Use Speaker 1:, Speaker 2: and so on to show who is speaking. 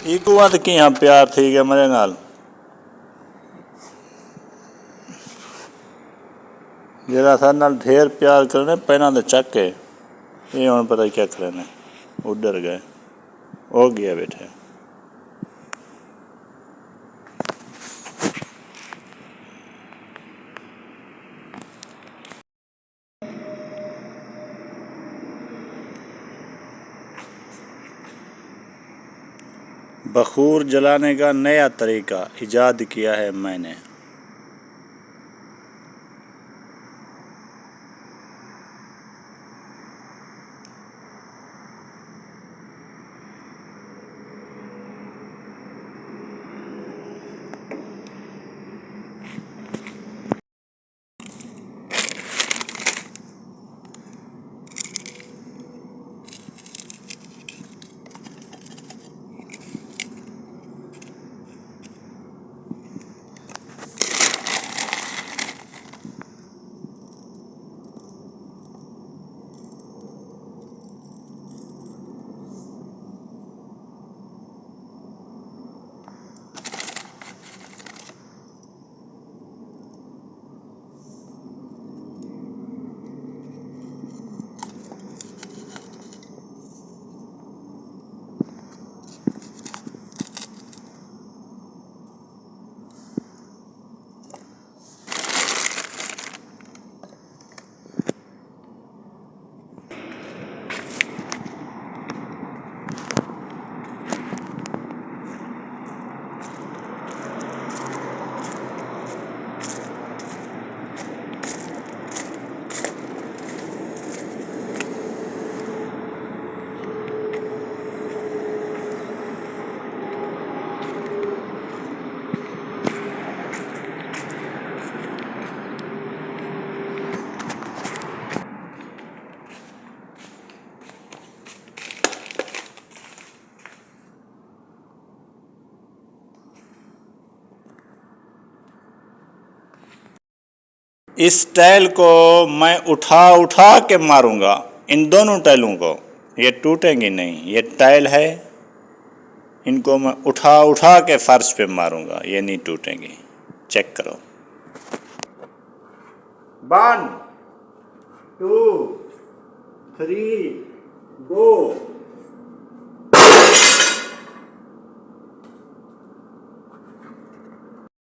Speaker 1: एक बात कि हाँ प्यार थी गया मेरे नाल जरा सारे नाल ढेर प्यार करने पहना तो चक के ये हम पता क्या करने उधर गए हो गया बैठे। बखूर जलाने का नया तरीका इजाद किया है मैंने। इस टाइल को मैं उठा उठा के मारूंगा, इन दोनों टाइलों को। ये टूटेंगी नहीं, ये टाइल है, इनको मैं उठा उठा के फर्श पे मारूंगा, ये नहीं टूटेंगी। चेक करो। 1 2 3 गो।